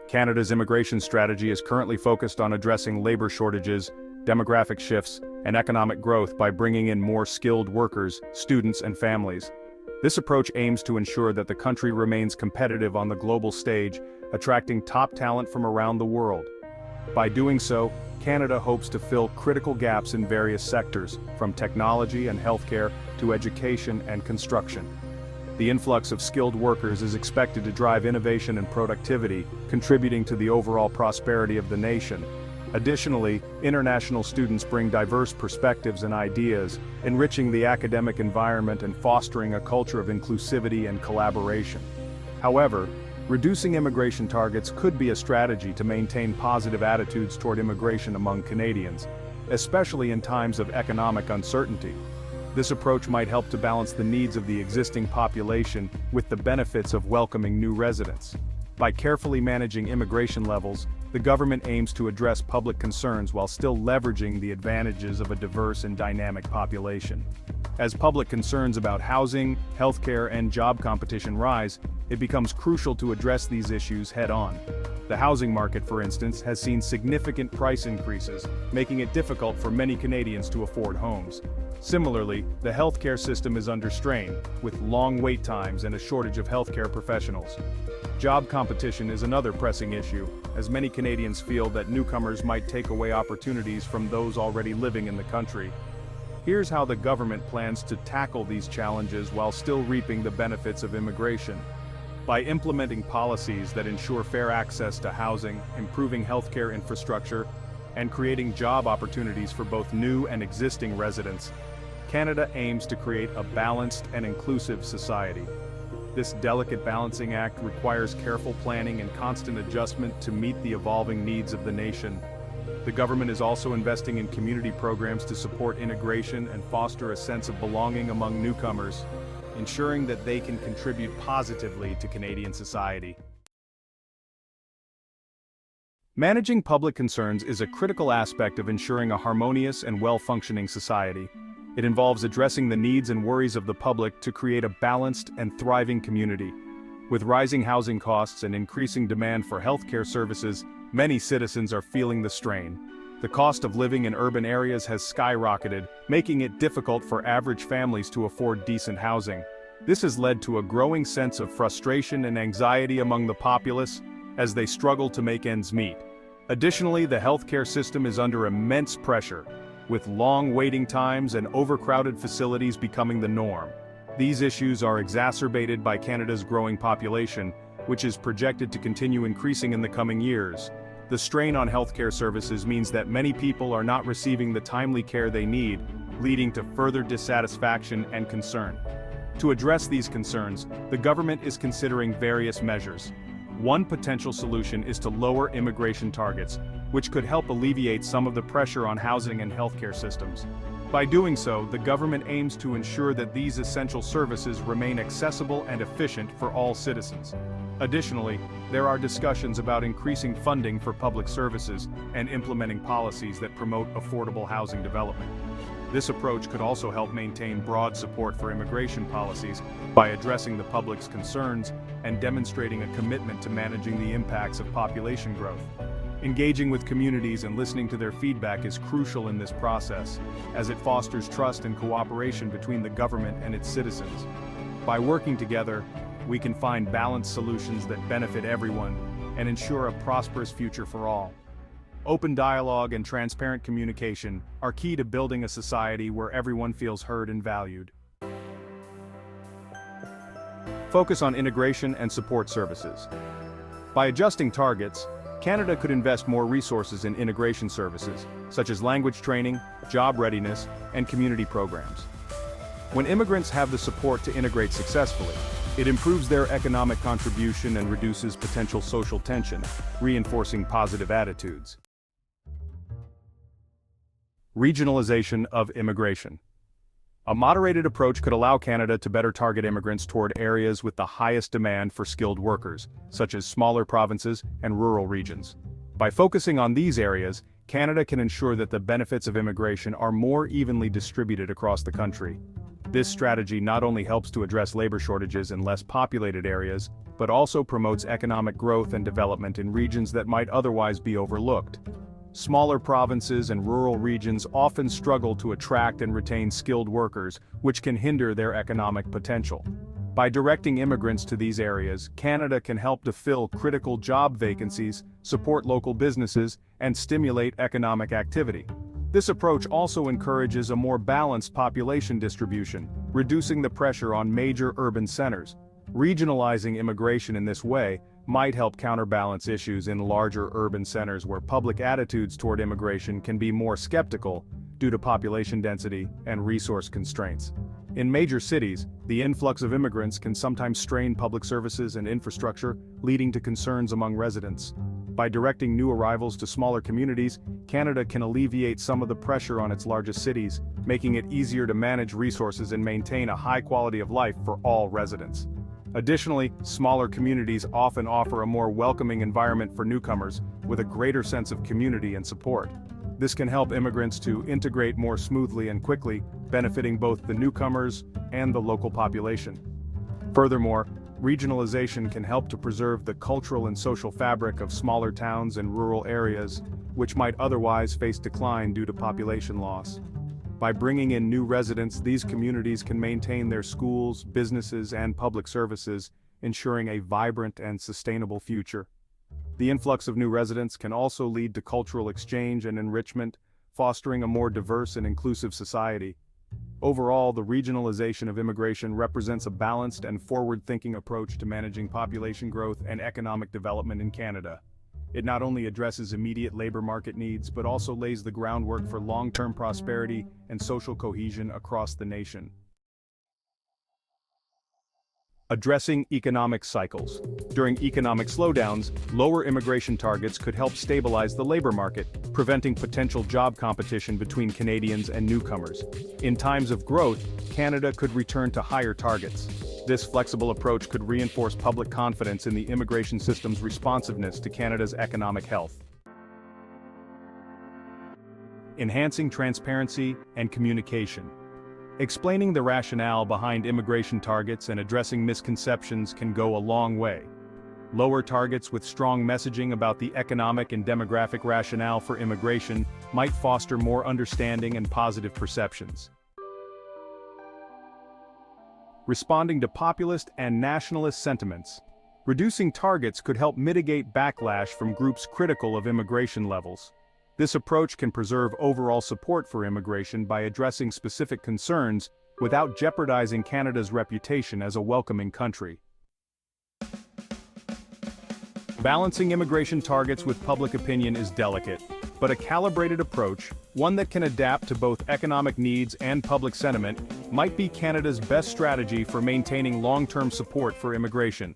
Canada's immigration strategy is currently focused on addressing labor shortages, demographic shifts, and economic growth by bringing in more skilled workers, students, and families. This approach aims to ensure that the country remains competitive on the global stage, attracting top talent from around the world. By doing so, Canada hopes to fill critical gaps in various sectors, from technology and healthcare to education and construction. The influx of skilled workers is expected to drive innovation and productivity, contributing to the overall prosperity of the nation. Additionally, international students bring diverse perspectives and ideas, enriching the academic environment and fostering a culture of inclusivity and collaboration. However, reducing immigration targets could be a strategy to maintain positive attitudes toward immigration among Canadians, especially in times of economic uncertainty. This approach might help to balance the needs of the existing population with the benefits of welcoming new residents. By carefully managing immigration levels, the government aims to address public concerns while still leveraging the advantages of a diverse and dynamic population. As public concerns about housing, healthcare, and job competition rise, it becomes crucial to address these issues head-on. The housing market, for instance, has seen significant price increases, making it difficult for many Canadians to afford homes. Similarly, the healthcare system is under strain, with long wait times and a shortage of healthcare professionals. Job competition is another pressing issue, as many Canadians feel that newcomers might take away opportunities from those already living in the country. Here's how the government plans to tackle these challenges while still reaping the benefits of immigration. By implementing policies that ensure fair access to housing, improving healthcare infrastructure, and creating job opportunities for both new and existing residents, Canada aims to create a balanced and inclusive society. This delicate balancing act requires careful planning and constant adjustment to meet the evolving needs of the nation. The government is also investing in community programs to support integration and foster a sense of belonging among newcomers, ensuring that they can contribute positively to Canadian society. Managing public concerns is a critical aspect of ensuring a harmonious and well-functioning society. It involves addressing the needs and worries of the public to create a balanced and thriving community. With rising housing costs and increasing demand for healthcare services, many citizens are feeling the strain. The cost of living in urban areas has skyrocketed, making it difficult for average families to afford decent housing. This has led to a growing sense of frustration and anxiety among the populace as they struggle to make ends meet. Additionally, the healthcare system is under immense pressure, with long waiting times and overcrowded facilities becoming the norm. These issues are exacerbated by Canada's growing population, which is projected to continue increasing in the coming years. The strain on healthcare services means that many people are not receiving the timely care they need, leading to further dissatisfaction and concern. To address these concerns, the government is considering various measures. One potential solution is to lower immigration targets, which could help alleviate some of the pressure on housing and healthcare systems. By doing so, the government aims to ensure that these essential services remain accessible and efficient for all citizens. Additionally, there are discussions about increasing funding for public services and implementing policies that promote affordable housing development. This approach could also help maintain broad support for immigration policies by addressing the public's concerns and demonstrating a commitment to managing the impacts of population growth. Engaging with communities and listening to their feedback is crucial in this process, as it fosters trust and cooperation between the government and its citizens. By working together, we can find balanced solutions that benefit everyone and ensure a prosperous future for all. Open dialogue and transparent communication are key to building a society where everyone feels heard and valued. Focus on integration and support services. By adjusting targets, Canada could invest more resources in integration services, such as language training, job readiness, and community programs. When immigrants have the support to integrate successfully, it improves their economic contribution and reduces potential social tension, reinforcing positive attitudes. Regionalization of immigration. A moderated approach could allow Canada to better target immigrants toward areas with the highest demand for skilled workers, such as smaller provinces and rural regions. By focusing on these areas, Canada can ensure that the benefits of immigration are more evenly distributed across the country. This strategy not only helps to address labor shortages in less populated areas, but also promotes economic growth and development in regions that might otherwise be overlooked. Smaller provinces and rural regions often struggle to attract and retain skilled workers, which can hinder their economic potential. By directing immigrants to these areas, Canada can help to fill critical job vacancies, support local businesses, and stimulate economic activity. This approach also encourages a more balanced population distribution, reducing the pressure on major urban centers. Regionalizing immigration in this way might help counterbalance issues in larger urban centers where public attitudes toward immigration can be more skeptical due to population density and resource constraints. In major cities, the influx of immigrants can sometimes strain public services and infrastructure, leading to concerns among residents. By directing new arrivals to smaller communities, Canada can alleviate some of the pressure on its largest cities, making it easier to manage resources and maintain a high quality of life for all residents. Additionally, smaller communities often offer a more welcoming environment for newcomers, with a greater sense of community and support. This can help immigrants to integrate more smoothly and quickly, benefiting both the newcomers and the local population. Furthermore, regionalization can help to preserve the cultural and social fabric of smaller towns and rural areas, which might otherwise face decline due to population loss. By bringing in new residents, these communities can maintain their schools, businesses, and public services, ensuring a vibrant and sustainable future. The influx of new residents can also lead to cultural exchange and enrichment, fostering a more diverse and inclusive society. Overall, the regionalization of immigration represents a balanced and forward-thinking approach to managing population growth and economic development in Canada. It not only addresses immediate labor market needs but also lays the groundwork for long-term prosperity and social cohesion across the nation. Addressing economic cycles. During economic slowdowns, lower immigration targets could help stabilize the labor market, preventing potential job competition between Canadians and newcomers. In times of growth, Canada could return to higher targets. This flexible approach could reinforce public confidence in the immigration system's responsiveness to Canada's economic health. Enhancing transparency and communication. Explaining the rationale behind immigration targets and addressing misconceptions can go a long way. Lower targets with strong messaging about the economic and demographic rationale for immigration might foster more understanding and positive perceptions. Responding to populist and nationalist sentiments. Reducing targets could help mitigate backlash from groups critical of immigration levels. This approach can preserve overall support for immigration by addressing specific concerns without jeopardizing Canada's reputation as a welcoming country. Balancing immigration targets with public opinion is delicate, but a calibrated approach, one that can adapt to both economic needs and public sentiment, might be Canada's best strategy for maintaining long-term support for immigration.